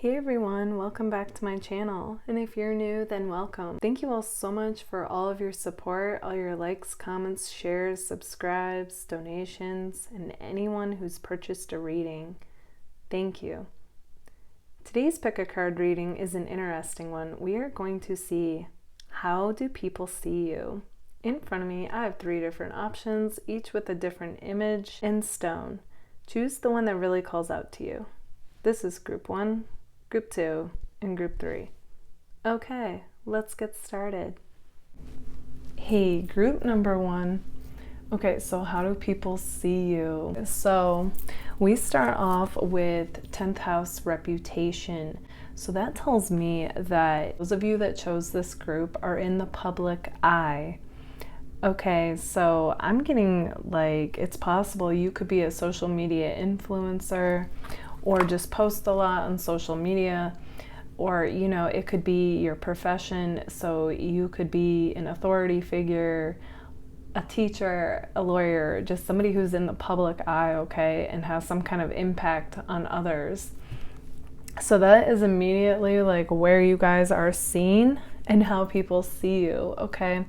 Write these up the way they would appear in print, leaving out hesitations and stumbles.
Hey everyone, welcome back to my channel, and if you're new, then welcome. Thank you all so much for all of your support, all your likes, comments, shares, subscribes, donations, and anyone who's purchased a reading. Thank you. Today's pick a card reading is an interesting one. We are going to see, how do people see you? In front of me, I have 3 different options, each with a different image and stone. Choose the one that really calls out to you. This is group 1. Group 2, and Group 3. Okay, let's get started. Hey, group number 1. Okay, so how do people see you? So we start off with 10th house reputation. So that tells me that those of you that chose this group are in the public eye. Okay, so I'm getting like, it's possible you could be a social media influencer, or just post a lot on social media, or it could be your profession. So you could be an authority figure, a teacher, a lawyer, just somebody who's in the public eye, okay, and has some kind of impact on others. So that is immediately like where you guys are seen and how people see you, okay?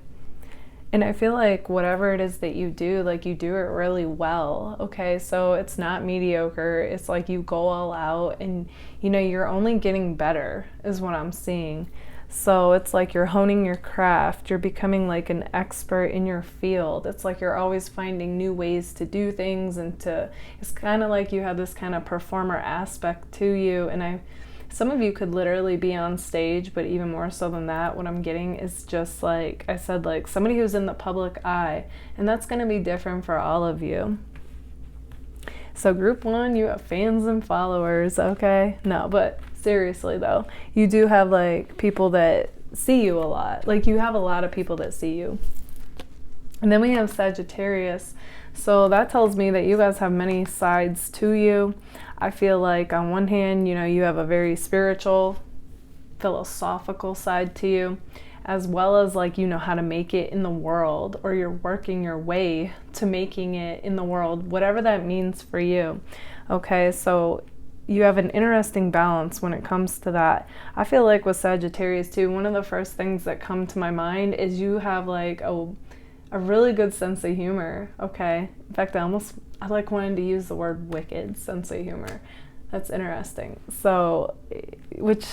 And I feel like whatever it is that you do, like you do it really well, okay? So it's not mediocre. It's like you go all out and, you're only getting better is what I'm seeing. So it's like you're honing your craft. You're becoming like an expert in your field. It's like you're always finding new ways to do things it's kind of like you have this kind of performer aspect to you. And some of you could literally be on stage, but even more so than that, what I'm getting is just like I said, like somebody who's in the public eye, and that's going to be different for all of you. So group 1, you have fans and followers, okay? No, but seriously though, you do have like people that see you a lot. Like you have a lot of people that see you. And then we have Sagittarius. So that tells me that you guys have many sides to you. I feel like on one hand, you have a very spiritual, philosophical side to you, as well as like you know how to make it in the world, or you're working your way to making it in the world, whatever that means for you. Okay, so you have an interesting balance when it comes to that. I feel like with Sagittarius too, one of the first things that come to my mind is you have like a really good sense of humor, okay? In fact, I like wanted to use the word wicked sense of humor. That's interesting. So, which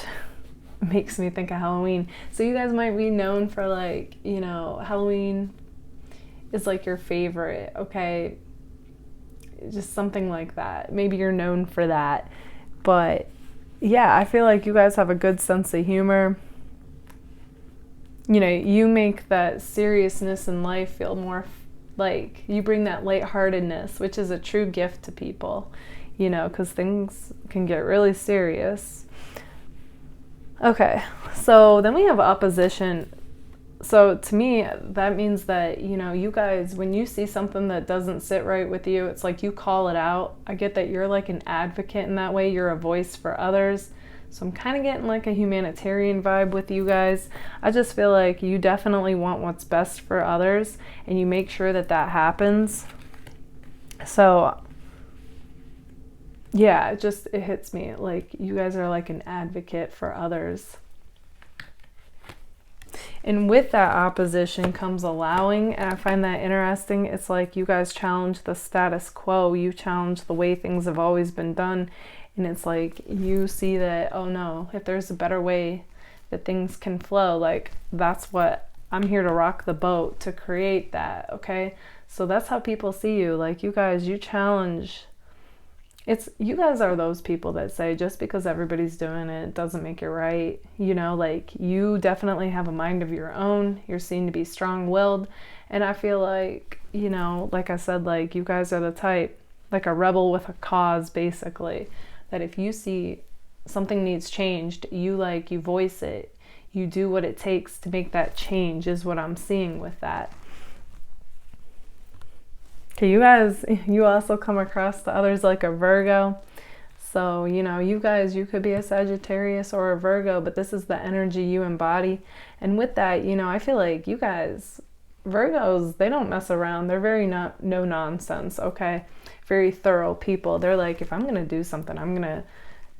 makes me think of Halloween. So you guys might be known for like, Halloween is like your favorite, okay? Just something like that. Maybe you're known for that. But yeah, I feel like you guys have a good sense of humor. You make that seriousness in life feel more like you bring that lightheartedness, which is a true gift to people, because things can get really serious. Okay, so then we have opposition. So to me, that means that, you guys, when you see something that doesn't sit right with you, it's like you call it out. I get that you're like an advocate in that way. You're a voice for others. So I'm kind of getting like a humanitarian vibe with you guys. I just feel like you definitely want what's best for others, and you make sure that that happens. So yeah, it hits me like you guys are like an advocate for others. And with that opposition comes allowing, and I find that interesting. It's like you guys challenge the status quo. You challenge the way things have always been done. And it's like you see that, oh no, if there's a better way that things can flow, like that's what I'm here to rock the boat to create that, okay? So that's how people see you. Like you guys, you challenge. You guys are those people that say just because everybody's doing it doesn't make it right. Like you definitely have a mind of your own. You're seen to be strong-willed. And I feel like, like I said, like you guys are the type, like a rebel with a cause, basically. That if you see something needs changed, you voice it. You do what it takes to make that change is what I'm seeing with that. Okay, you guys, you also come across to others like a Virgo. So, you guys, you could be a Sagittarius or a Virgo, but this is the energy you embody. And with that, I feel like you guys, Virgos, they don't mess around. They're very no nonsense, okay? Very thorough people. They're like, if I'm going to do something, I'm going to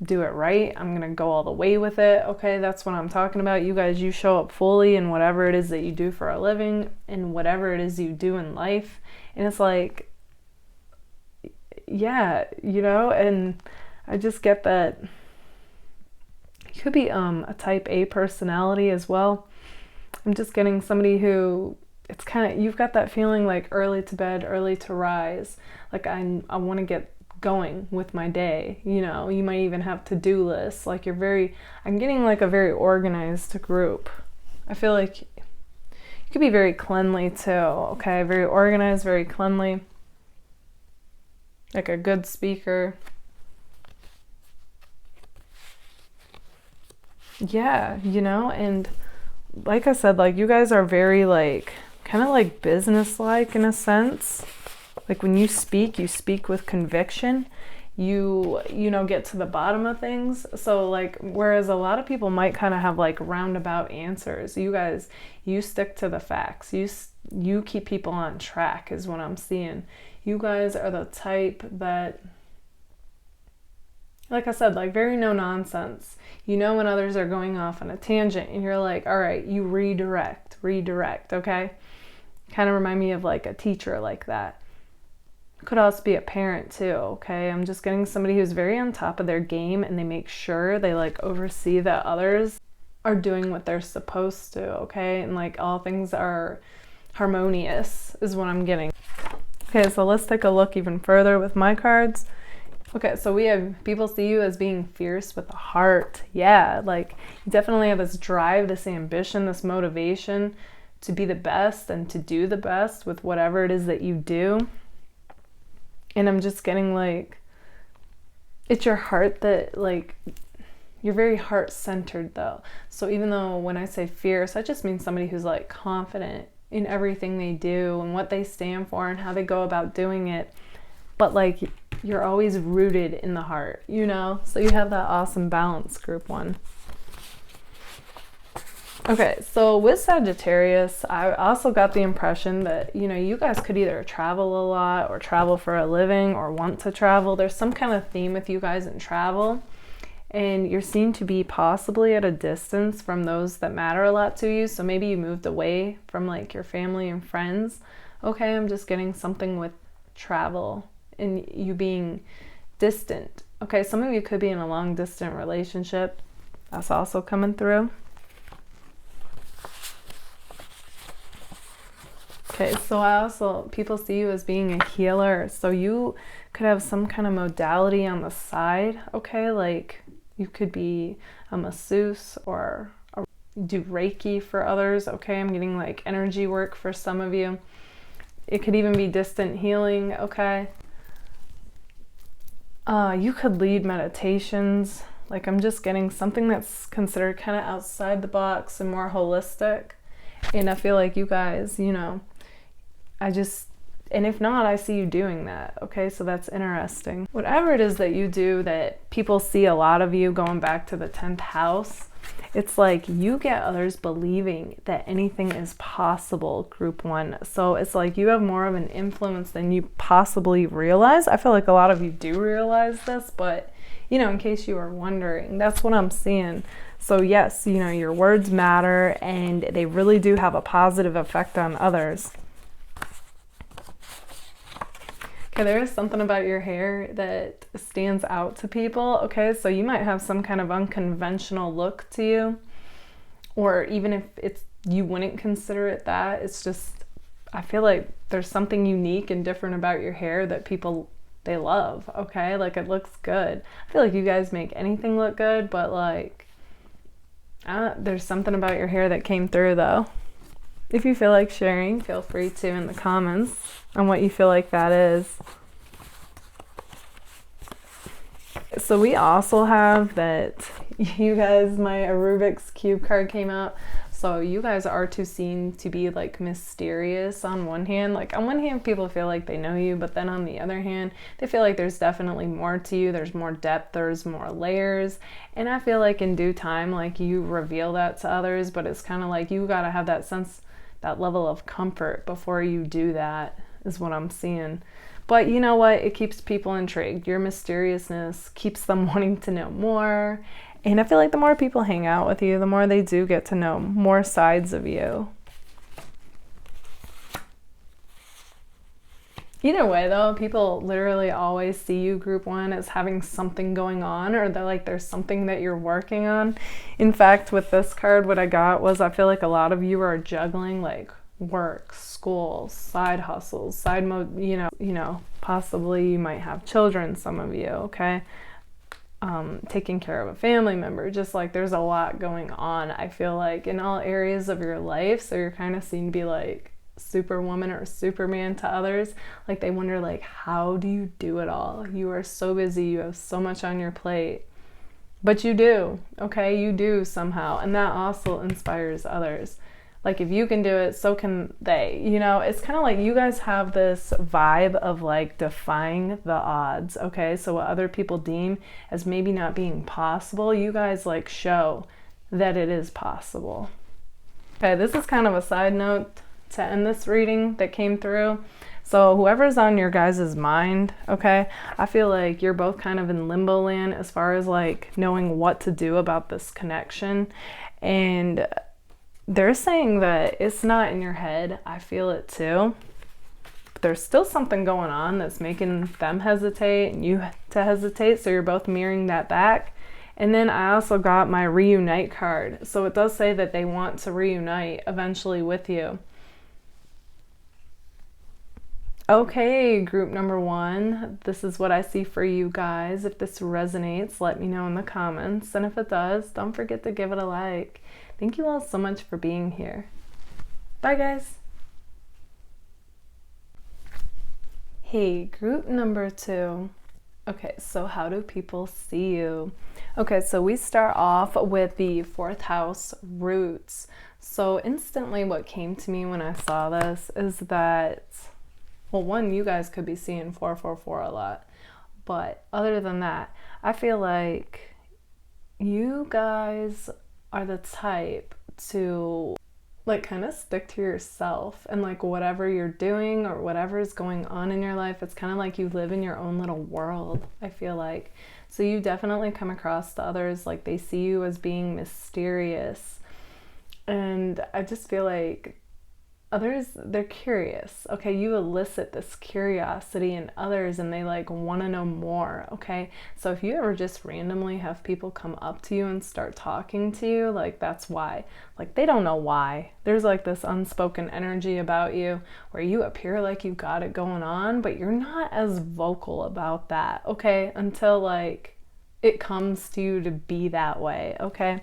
do it right. I'm going to go all the way with it. Okay, that's what I'm talking about. You guys, you show up fully in whatever it is that you do for a living and whatever it is you do in life. And it's like, yeah, you know, and I just get that you could be a type A personality as well. I'm just getting somebody who, it's kind of, you've got that feeling like early to bed, early to rise. Like I want to get going with my day. You know, you might even have to-do lists. Like I'm getting like a very organized group. I feel like you could be very cleanly too. Okay, very organized, very cleanly. Like a good speaker. Yeah, you know, and like I said, like you guys are very like kind of like business-like in a sense. Like when you speak with conviction. You know, get to the bottom of things. So like, whereas a lot of people might kind of have like roundabout answers, you guys, you stick to the facts. You keep people on track is what I'm seeing. You guys are the type that, like I said, like very no nonsense. You know when others are going off on a tangent and you're like, all right, you redirect, okay? Kind of remind me of like a teacher like that. Could also be a parent too, okay? I'm just getting somebody who's very on top of their game and they make sure they like oversee that others are doing what they're supposed to, okay? And like all things are harmonious is what I'm getting. Okay, so let's take a look even further with my cards. Okay, so we have people see you as being fierce with a heart. Yeah, like you definitely have this drive, this ambition, this motivation to be the best and to do the best with whatever it is that you do. And I'm just getting like, it's your heart that like, you're very heart-centered though. So even though when I say fierce, I just mean somebody who's like confident in everything they do and what they stand for and how they go about doing it. But like, you're always rooted in the heart, you know? So you have that awesome balance, group one. Okay, so with Sagittarius, I also got the impression that, you know, you guys could either travel a lot or travel for a living or want to travel. There's some kind of theme with you guys in travel. And you're seen to be possibly at a distance from those that matter a lot to you. So maybe you moved away from like your family and friends. Okay, I'm just getting something with travel and you being distant. Okay, some of you could be in a long distant relationship. That's also coming through. Okay, so people see you as being a healer. So you could have some kind of modality on the side, okay? Like you could be a masseuse or do Reiki for others, okay? I'm getting like energy work for some of you. It could even be distant healing, okay? You could lead meditations. Like I'm just getting something that's considered kind of outside the box and more holistic. And I feel like you guys, you know, and if not, I see you doing that, okay? So that's interesting. Whatever it is that you do that people see a lot of you going back to the 10th house, it's like you get others believing that anything is possible, group one. So it's like you have more of an influence than you possibly realize. I feel like a lot of you do realize this, but, you know, in case you were wondering, that's what I'm seeing. So yes, you know, your words matter and they really do have a positive effect on others. Okay, there is something about your hair that stands out to people, okay? So you might have some kind of unconventional look to you, or even if you wouldn't consider it that, it's just, I feel like there's something unique and different about your hair that people, they love, okay? Like it looks good. I feel like you guys make anything look good, but like, there's something about your hair that came through though. If you feel like sharing, feel free to in the comments on what you feel like that is. So we also have that you guys, my Rubik's Cube card came out. So you guys are too seen to be like mysterious on one hand. Like on one hand, people feel like they know you, but then on the other hand, they feel like there's definitely more to you. There's more depth, there's more layers. And I feel like in due time, like you reveal that to others, but it's kind of like you gotta have that sense, that level of comfort before you do that is what I'm seeing. But you know what? It keeps people intrigued. Your mysteriousness keeps them wanting to know more. And I feel like the more people hang out with you, the more they do get to know more sides of you. Either way, though, people literally always see you, group one, as having something going on, or they're like there's something that you're working on. In fact, with this card, what I got was I feel like a lot of you are juggling like work, school, side hustles, side mode, possibly you might have children, some of you, okay? Taking care of a family member, just like there's a lot going on, I feel like, in all areas of your life. So you're kind of seen to be like superwoman or superman to others. Like they wonder like, how do you do it all? You are so busy, you have so much on your plate. But you do, okay? You do somehow, and that also inspires others. Like if you can do it, so can they. It's kind of like you guys have this vibe of like defying the odds, okay? So what other people deem as maybe not being possible, you guys like show that it is possible. Okay, this is kind of a side note to end this reading that came through. So whoever's on your guys' mind, okay, I feel like you're both kind of in limbo land as far as like knowing what to do about this connection. And they're saying that it's not in your head. I feel it too. But there's still something going on that's making them hesitate and you to hesitate. So you're both mirroring that back. And then I also got my reunite card. So it does say that they want to reunite eventually with you. Okay, group number one, this is what I see for you guys. If this resonates, let me know in the comments. And if it does, don't forget to give it a like. Thank you all so much for being here. Bye, guys. Hey, group number two. Okay, so how do people see you? Okay, so we start off with the 4th house roots. So instantly what came to me when I saw this is that, well, one, you guys could be seeing 444 a lot. But other than that, I feel like you guys are the type to like kind of stick to yourself, and like whatever you're doing or whatever is going on in your life, it's kind of like you live in your own little world, I feel like. So you definitely come across to others like they see you as being mysterious. And I just feel like others, they're curious, okay? You elicit this curiosity in others and they like want to know more, okay? So if you ever just randomly have people come up to you and start talking to you, like that's why. Like they don't know why. There's like this unspoken energy about you where you appear like you got it going on, but you're not as vocal about that, okay? Until like it comes to you to be that way, okay?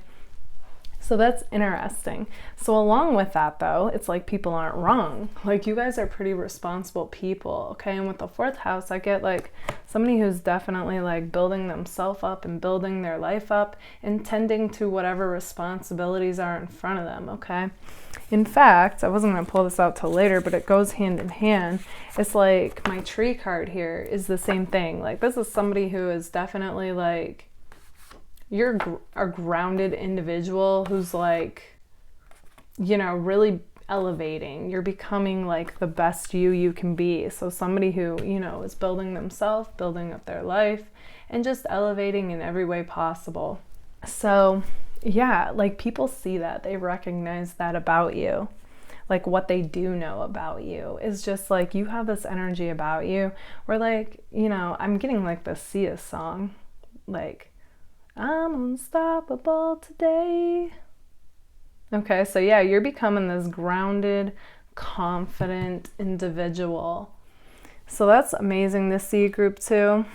So that's interesting. So along with that though, it's like people aren't wrong. Like you guys are pretty responsible people, okay? And with the 4th house, I get like somebody who's definitely like building themselves up and building their life up and tending to whatever responsibilities are in front of them, okay? In fact, I wasn't going to pull this out till later, but it goes hand in hand. It's like my tree card here is the same thing. Like this is somebody who is definitely like, you're a grounded individual who's like, really elevating. You're becoming like the best you can be. So somebody who, is building themselves, building up their life, and just elevating in every way possible. So yeah, like people see that, they recognize that about you. Like what they do know about you is just like you have this energy about you where like, I'm getting like the Sia song, like, I'm unstoppable today. Okay, so yeah, you're becoming this grounded, confident individual. So that's amazing to see, group 2.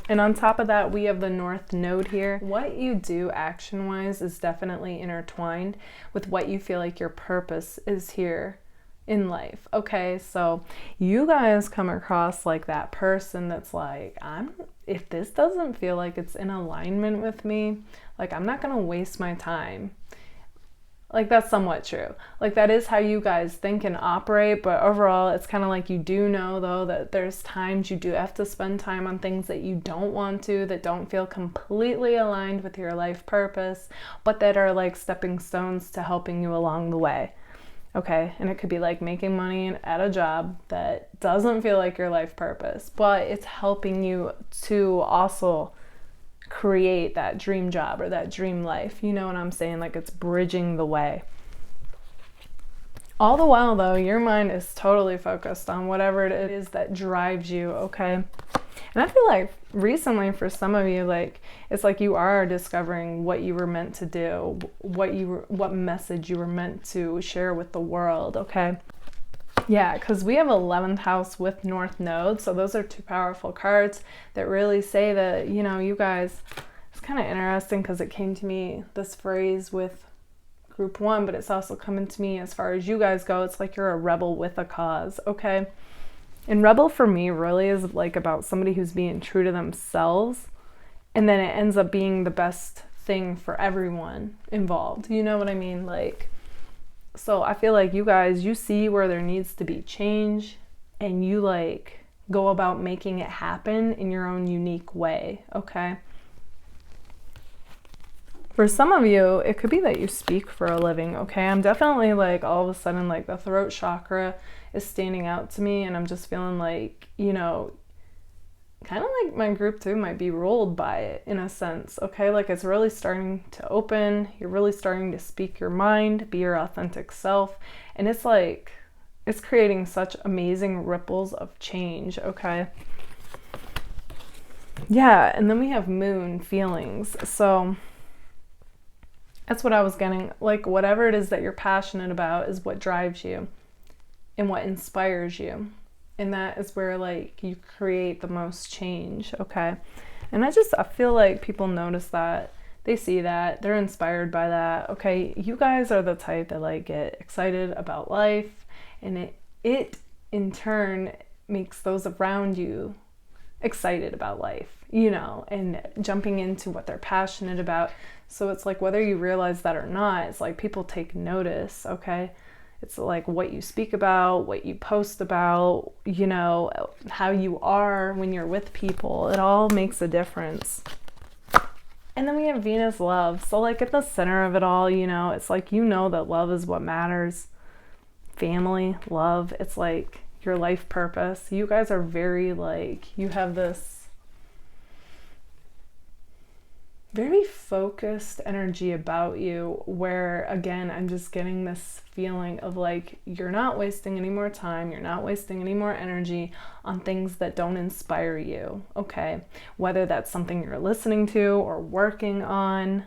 And on top of that, we have the North Node here. What you do action-wise is definitely intertwined with what you feel like your purpose is here in life. Okay, so you guys come across like that person that's like, if this doesn't feel like it's in alignment with me, like I'm not gonna waste my time. Like that's somewhat true. Like that is how you guys think and operate, but overall it's kind of like you do know though that there's times you do have to spend time on things that you don't want to, that don't feel completely aligned with your life purpose, but that are like stepping stones to helping you along the way. Okay, and it could be like making money at a job that doesn't feel like your life purpose, but it's helping you to also create that dream job or that dream life. You know what I'm saying? Like it's bridging the way. All the while though, your mind is totally focused on whatever it is that drives you, okay? And I feel like recently for some of you, like it's like you are discovering what you were meant to do, what message you were meant to share with the world, okay? Yeah, because we have 11th house with North Node, so those are two powerful cards that really say that, you know, you guys, it's kind of interesting because it came to me, this phrase with group 1, but it's also coming to me as far as you guys go. It's like you're a rebel with a cause, okay? And rebel for me really is like about somebody who's being true to themselves, and then it ends up being the best thing for everyone involved. You know what I mean? Like, so I feel like you guys, you see where there needs to be change, and you like go about making it happen in your own unique way, okay? For some of you, it could be that you speak for a living, okay? I'm definitely like all of a sudden like the throat chakra is standing out to me, and I'm just feeling like, you know, kind of like my group 2 might be ruled by it in a sense, okay? Like it's really starting to open. You're really starting to speak your mind, be your authentic self, and it's like, it's creating such amazing ripples of change, okay? Yeah, and then we have moon feelings. So that's what I was getting. Like whatever it is that you're passionate about is what drives you and what inspires you. And that is where like you create the most change, okay? And I feel like people notice that. They see that. They're inspired by that, okay? You guys are the type that like get excited about life, and it in turn makes those around you excited about life, you know, and jumping into what they're passionate about. So it's like whether you realize that or not, it's like people take notice, okay? It's like what you speak about, what you post about, you know, how you are when you're with people. It all makes a difference. And then we have Venus love. So like at the center of it all, you know, it's like, you know that love is what matters. Family, love, it's like your life purpose. You guys are very like, you have this very focused energy about you where, again, I'm just getting this feeling of like, you're not wasting any more time, you're not wasting any more energy on things that don't inspire you, okay? Whether that's something you're listening to or working on.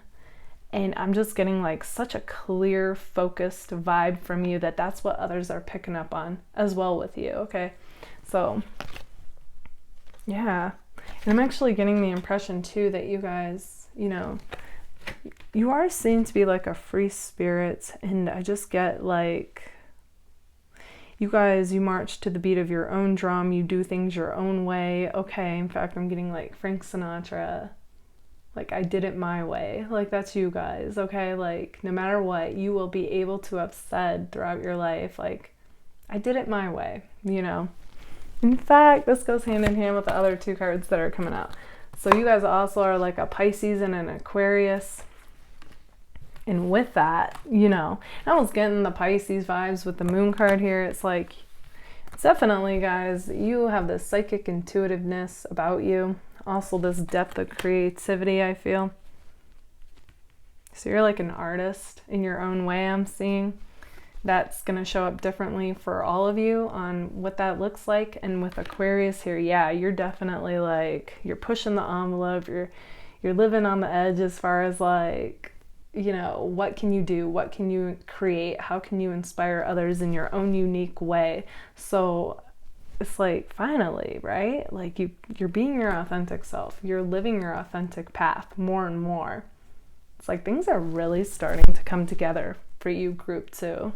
And I'm just getting like such a clear, focused vibe from you that that's what others are picking up on as well with you, okay? So, yeah. And I'm actually getting the impression too that you guys, you know, you are seen to be like a free spirit, and I just get like, you guys, you march to the beat of your own drum, you do things your own way, okay? In fact, I'm getting like Frank Sinatra, like I did it my way, like that's you guys, okay? Like no matter what, you will be able to have said throughout your life, like, I did it my way, you know? In fact, this goes hand in hand with the other two cards that are coming out. So you guys also are like a Pisces and an Aquarius. And with that, you know, I was getting the Pisces vibes with the moon card here. It's like, definitely guys, you have this psychic intuitiveness about you. Also this depth of creativity, I feel. So you're like an artist in your own way, I'm seeing. That's going to show up differently for all of you on what that looks like. And with Aquarius here, yeah, you're definitely like, you're pushing the envelope, you're living on the edge as far as like, you know, what can you do? What can you create? How can you inspire others in your own unique way? So it's like, finally, right? Like you're being your authentic self. You're living your authentic path more and more. It's like things are really starting to come together for you, group 2.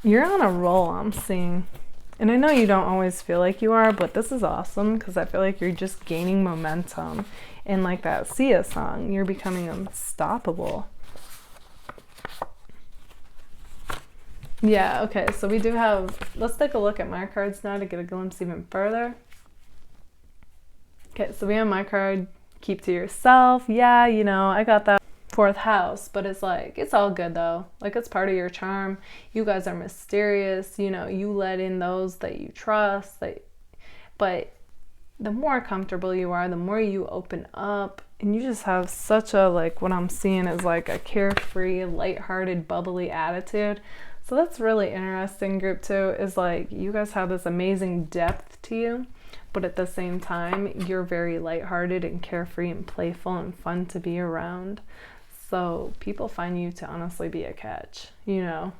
You're on a roll, I'm seeing. And I know you don't always feel like you are, but this is awesome because I feel like you're just gaining momentum. And like that Sia song, you're becoming unstoppable. Yeah, okay, so we do have, let's take a look at my cards now to get a glimpse even further. Okay, so we have my card, keep to yourself. Yeah, you know, I got that. fourth house, but it's like, it's all good though. Like, it's part of your charm. You guys are mysterious, you know, you let in those that you trust, but the more comfortable you are, the more you open up, and you just have such a, like, what I'm seeing is like a carefree, lighthearted, bubbly attitude. So that's really interesting, group 2, is like, you guys have this amazing depth to you, but at the same time, you're very lighthearted and carefree and playful and fun to be around. So people find you to honestly be a catch, you know.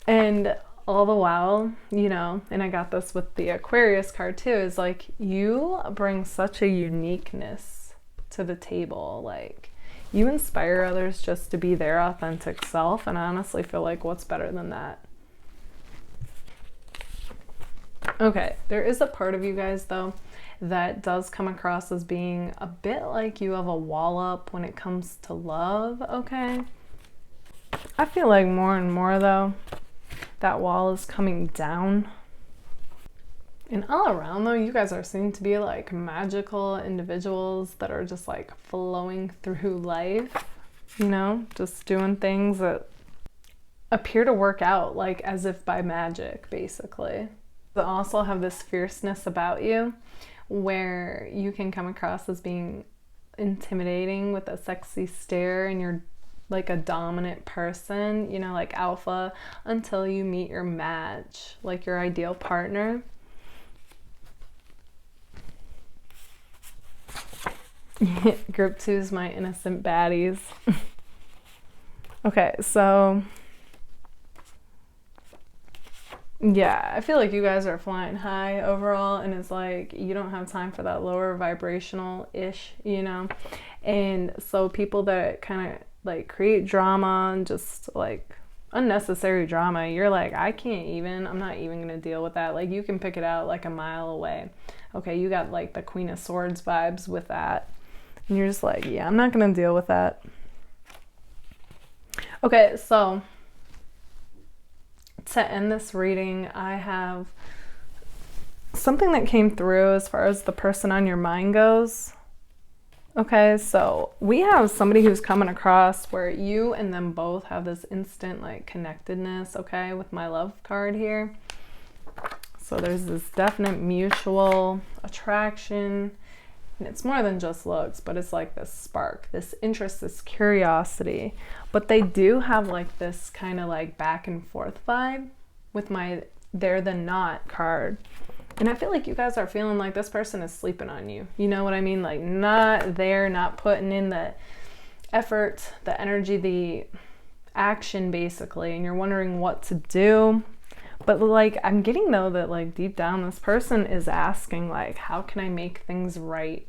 And all the while, you know, and I got this with the Aquarius card too, is like, you bring such a uniqueness to the table. Like, you inspire others just to be their authentic self, and I honestly feel like, what's better than that? Okay, there is a part of you guys though that does come across as being a bit like you have a wall up when it comes to love, okay? I feel like more and more though, that wall is coming down. And all around though, you guys are seen to be like magical individuals that are just like flowing through life, you know, just doing things that appear to work out like as if by magic, basically. But also have this fierceness about you where you can come across as being intimidating with a sexy stare, and you're like a dominant person, you know, like alpha, until you meet your match, like your ideal partner. Group 2 is my innocent baddies. Okay, so yeah, I feel like you guys are flying high overall, and it's like, you don't have time for that lower vibrational-ish, you know? And so people that kind of like create drama and just like unnecessary drama, you're like, I'm not even gonna deal with that. Like, you can pick it out like a mile away. Okay, you got like the Queen of Swords vibes with that. And you're just like, yeah, I'm not gonna deal with that. Okay, so to end this reading, I have something that came through as far as the person on your mind goes. Okay, so we have somebody who's coming across where you and them both have this instant like connectedness, okay, with my love card here. So there's this definite mutual attraction, and it's more than just looks, but it's like this spark, this interest, this curiosity. But they do have like this kind of like back and forth vibe with my they're the not card. And I feel like you guys are feeling like this person is sleeping on you. You know what I mean? Like, not there, not putting in the effort, the energy, the action, basically. And you're wondering what to do. But like, I'm getting though that like deep down, this person is asking like, how can I make things right?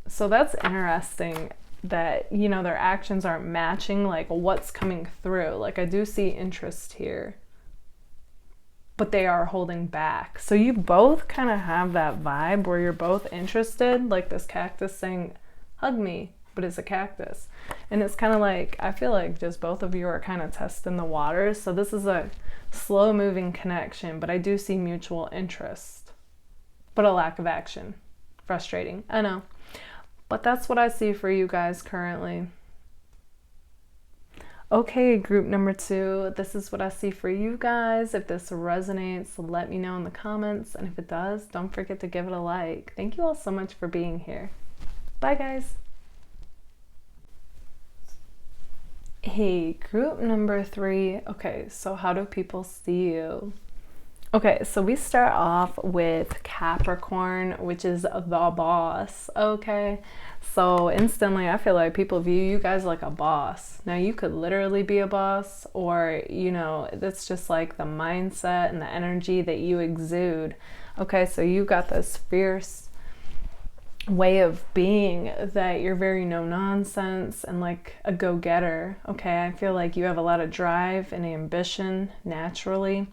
So that's interesting that, you know, their actions aren't matching like what's coming through. Like, I do see interest here, but they are holding back. So you both kind of have that vibe where you're both interested, like this cactus saying, hug me, but it's a cactus. And it's kind of like, I feel like just both of you are kind of testing the waters. So this is a slow moving connection, but I do see mutual interest, but a lack of action. Frustrating, I know. But that's what I see for you guys currently. Okay, group number 2, this is what I see for you guys. If this resonates, let me know in the comments. And if it does, don't forget to give it a like. Thank you all so much for being here. Bye, guys. Hey, group number 3. Okay, so how do people see you? Okay, so we start off with Capricorn, which is the boss, okay? So instantly, I feel like people view you guys like a boss. Now, you could literally be a boss, or, you know, that's just like the mindset and the energy that you exude. Okay, so you got this fierce way of being that you're very no nonsense and like a go-getter, okay? I feel like you have a lot of drive and ambition naturally,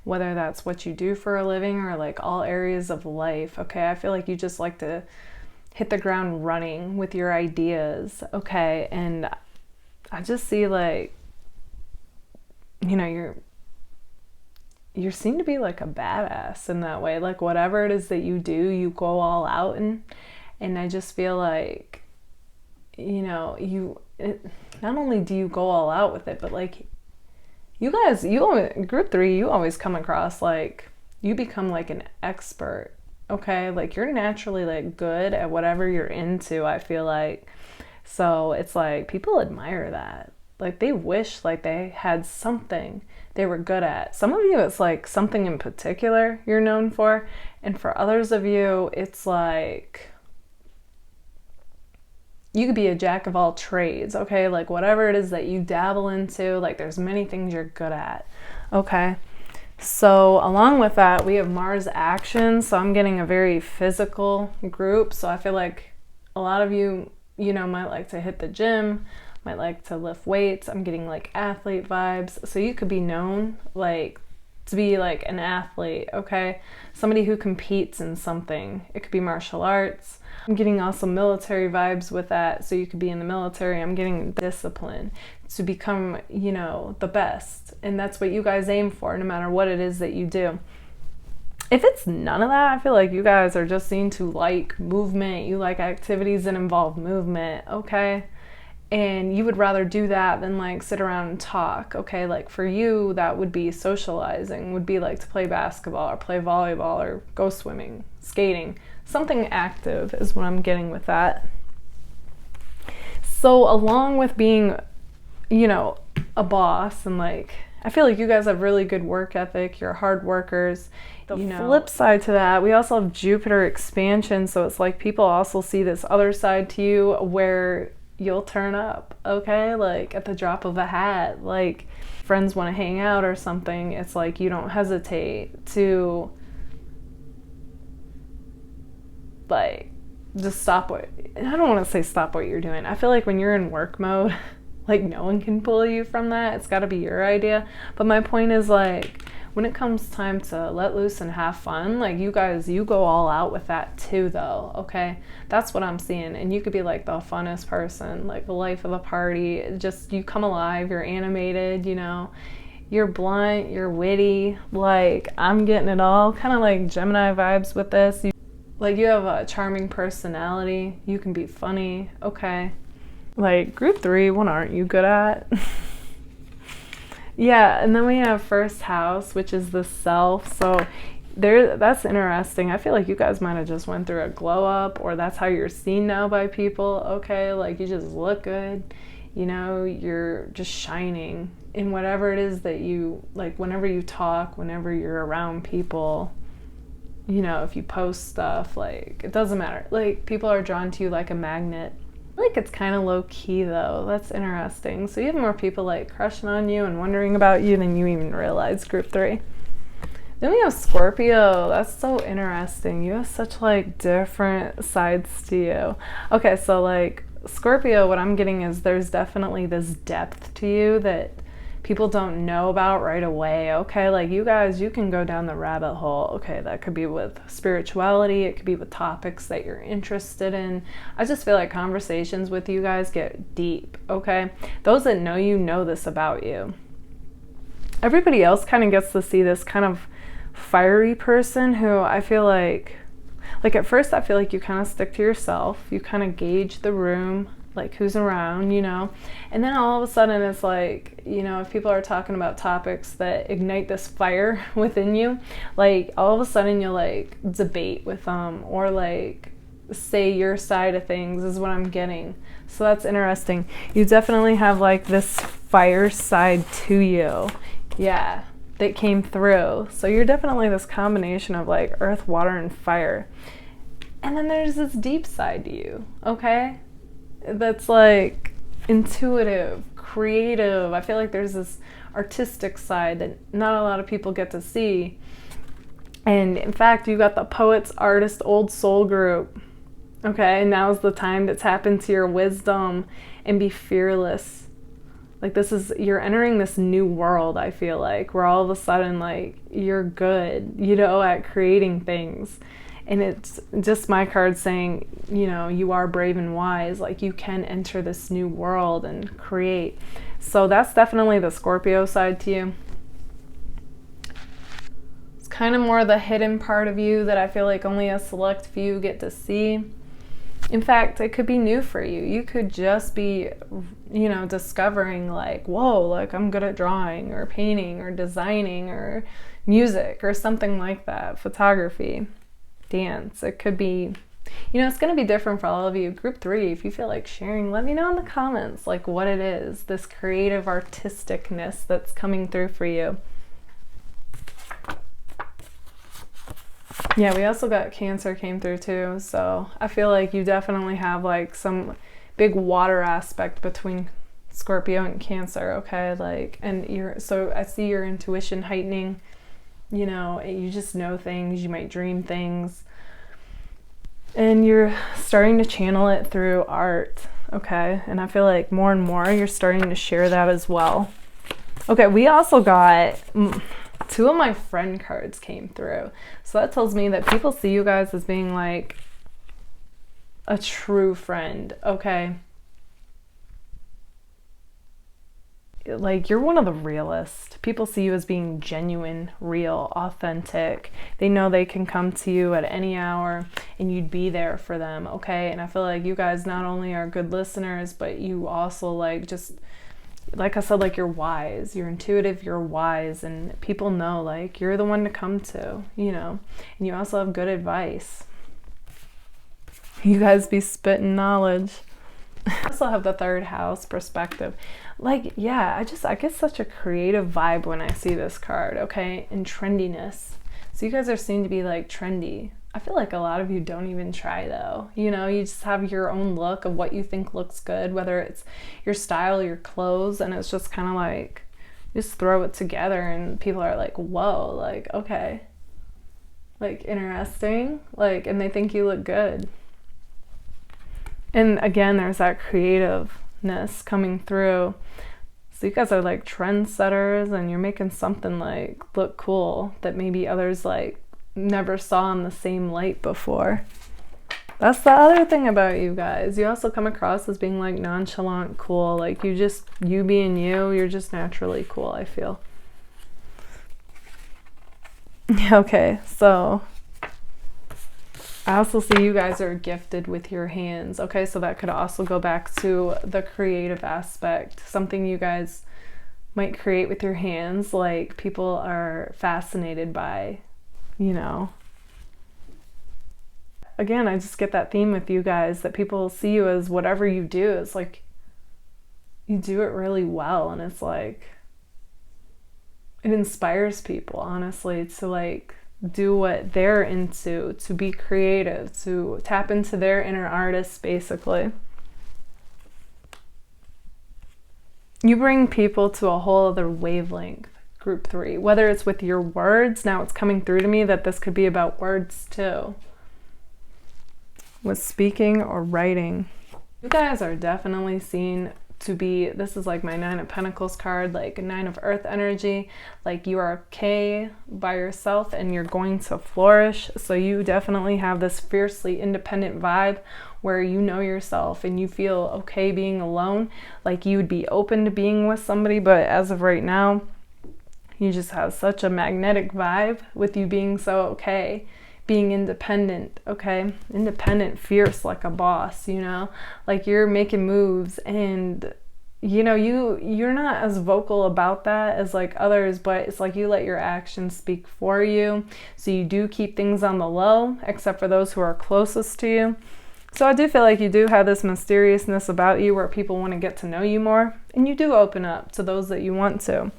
whether that's what you do for a living or like all areas of life, okay? I feel like you just like to hit the ground running with your ideas, okay? And I just see like, you know, you seem to be like a badass in that way. Like, whatever it is that you do, you go all out in. And I just feel like not only do you go all out with it, but like group 3, you always come across like you become like an expert. Okay, like you're naturally like good at whatever you're into, I feel like. So it's like people admire that. Like they wish like they had something they were good at. Some of you, it's like something in particular you're known for. And for others of you, it's like you could be a jack of all trades, okay? Like whatever it is that you dabble into, like there's many things you're good at, okay? So along with that, we have Mars action. So I'm getting a very physical group. So I feel like a lot of you, might like to hit the gym, might like to lift weights. I'm getting like athlete vibes. So you could be known like to be like an athlete, okay? Somebody who competes in something. It could be martial arts. I'm getting also military vibes with that. So you could be in the military. I'm getting discipline to become, the best. And that's what you guys aim for, no matter what it is that you do. If it's none of that, I feel like you guys are just seen to like movement. You like activities that involve movement, okay? And you would rather do that than like sit around and talk, okay? Like for you, that would be socializing, would be like to play basketball or play volleyball or go swimming, skating. Something active is what I'm getting with that. So along with being, a boss, and like, I feel like you guys have really good work ethic. You're hard workers. The flip side to that, we also have Jupiter expansion. So it's like people also see this other side to you where you'll turn up, okay? Like at the drop of a hat, like friends want to hang out or something. It's like you don't hesitate to like just stop what, I don't want to say stop what you're doing. I feel like when you're in work mode, like no one can pull you from that. It's got to be your idea. But my point is like when it comes time to let loose and have fun, like you guys, you go all out with that too though, okay? That's what I'm seeing. And you could be like the funnest person, like the life of the party. Just you come alive, you're animated, you're blunt, you're witty. Like I'm getting it all. Kind of like Gemini vibes with this. You have a charming personality. You can be funny, okay? Like group 3, what aren't you good at? Yeah, and then we have first house, which is the self. So that's interesting. I feel like you guys might have just went through a glow up, or that's how you're seen now by people, okay? Like you just look good, you're just shining in whatever it is that you, like whenever you talk, whenever you're around people, if you post stuff, like it doesn't matter. Like people are drawn to you like a magnet. Like it's kind of low key though. That's interesting. So you have more people like crushing on you and wondering about you than you even realize, group 3. Then we have Scorpio. That's so interesting. You have such like different sides to you. Okay, so like Scorpio, what I'm getting is there's definitely this depth to you that people don't know about right away, okay? Like you guys, you can go down the rabbit hole, okay? That could be with spirituality, it could be with topics that you're interested in. I just feel like conversations with you guys get deep, okay? Those that know you know this about you. Everybody else kind of gets to see this kind of fiery person who I feel like at first I feel like you kind of stick to yourself, you kind of gauge the room, like who's around, and then all of a sudden it's like, if people are talking about topics that ignite this fire within you, like all of a sudden you'll like debate with them or like say your side of things is what I'm getting. So that's interesting. You definitely have like this fire side to you, yeah, that came through. So you're definitely this combination of like earth, water, and fire. And then there's this deep side to you, okay? That's like intuitive, creative. I feel like there's this artistic side that not a lot of people get to see. And in fact, you got the poets, artist, old soul group. Okay, now's the time to tap into your wisdom and be fearless. Like you're entering this new world, I feel like, where all of a sudden like you're good, at creating things. And it's just my card saying, you are brave and wise. Like you can enter this new world and create. So that's definitely the Scorpio side to you. It's kind of more the hidden part of you that I feel like only a select few get to see. In fact, it could be new for you. You could just be, you know, discovering like, whoa, like I'm good at drawing or painting or designing or music or something like that. Photography, dance. It could be, you know, it's going to be different for all of you. Group 3, if you feel like sharing, let me know in the comments like what it is, this creative artisticness that's coming through for you. Yeah, we also got Cancer came through too, so I feel like you definitely have like some big water aspect between Scorpio and Cancer, okay? Like, and so I see your intuition heightening, you know, you just know things, you might dream things, and you're starting to channel it through art, okay? And I feel like more and more you're starting to share that as well. Okay, we also got 2 of my friend cards came through. So that tells me that people see you guys as being like a true friend, okay? Like you're one of the realest. People see you as being genuine, real, authentic. They know they can come to you at any hour and you'd be there for them, okay? And I feel like you guys not only are good listeners, but you also like just, like I said, like you're wise, you're intuitive, you're wise, and people know like you're the one to come to, you know, and you also have good advice. You guys be spitting knowledge. I also have the 3rd house perspective. Like, yeah, I get such a creative vibe when I see this card, okay, and trendiness. So you guys are seen to be like trendy. I feel like a lot of you don't even try though. You know, you just have your own look of what you think looks good, whether it's your style, your clothes, and it's just kind of like, just throw it together and people are like, whoa, like, okay. Like, interesting. Like, and they think you look good. And again, there's that creativeness coming through. So you guys are like trendsetters and you're making something like look cool that maybe others like never saw in the same light before. That's the other thing about you guys. You also come across as being like nonchalant, cool. Like you being you, you're just naturally cool, I feel. Okay, so I also see you guys are gifted with your hands. Okay, so that could also go back to the creative aspect. Something you guys might create with your hands, like people are fascinated by, you know. Again, I just get that theme with you guys, that people see you as whatever you do. It's like you do it really well, and it's like it inspires people, honestly, to like do what they're into, to be creative, to tap into their inner artist, basically. You bring people to a whole other wavelength, group 3, whether it's with your words. Now it's coming through to me that this could be about words too, with speaking or writing. You guys are definitely seen to be, this is like my 9 of Pentacles card, like a 9 of Earth energy, like you are okay by yourself and you're going to flourish. So you definitely have this fiercely independent vibe where you know yourself and you feel okay being alone, like you would be open to being with somebody, but as of right now you just have such a magnetic vibe with you being so okay being independent, okay? Independent, fierce, like a boss, you know? Like you're making moves, and you know, you're not as vocal about that as like others, but it's like you let your actions speak for you. So you do keep things on the low, except for those who are closest to you. So I do feel like you do have this mysteriousness about you where people want to get to know you more, and you do open up to those that you want to.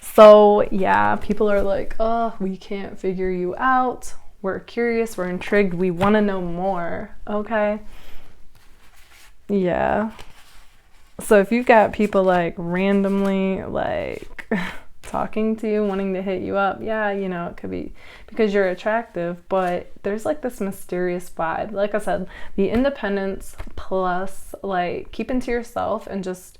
So yeah, people are like, oh, we can't figure you out. We're curious, we're intrigued, we want to know more, okay? Yeah. So if you got people like randomly like talking to you, wanting to hit you up, yeah, you know, it could be because you're attractive, but there's like this mysterious vibe. Like I said, the independence plus like keeping to yourself and just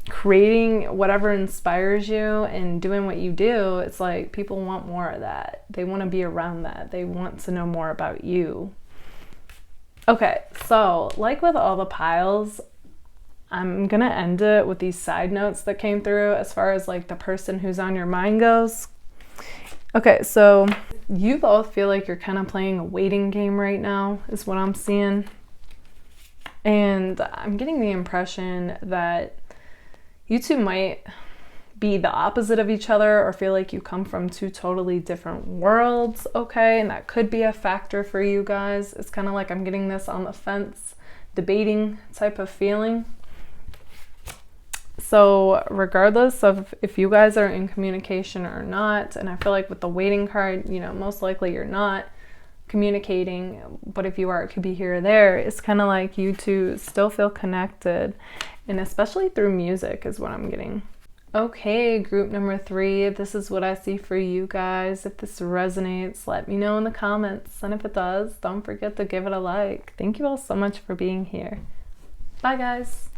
creating whatever inspires you and doing what you do. It's like people want more of that. They want to be around that. They want to know more about you. Okay, so like with all the piles, I'm gonna end it with these side notes that came through as far as like the person who's on your mind goes. Okay, so you both feel like you're kind of playing a waiting game right now, is what I'm seeing. And I'm getting the impression that you two might be the opposite of each other or feel like you come from two totally different worlds, okay? And that could be a factor for you guys. It's kind of like I'm getting this on the fence, debating type of feeling. So regardless of if you guys are in communication or not, and I feel like with the waiting card, you know, most likely you're not communicating, but if you are, it could be here or there. It's kind of like you two still feel connected, and especially through music is what I'm getting. Okay, group number 3, this is what I see for you guys. If this resonates, let me know in the comments, and if it does, don't forget to give it a like. Thank you all so much for being here. Bye guys.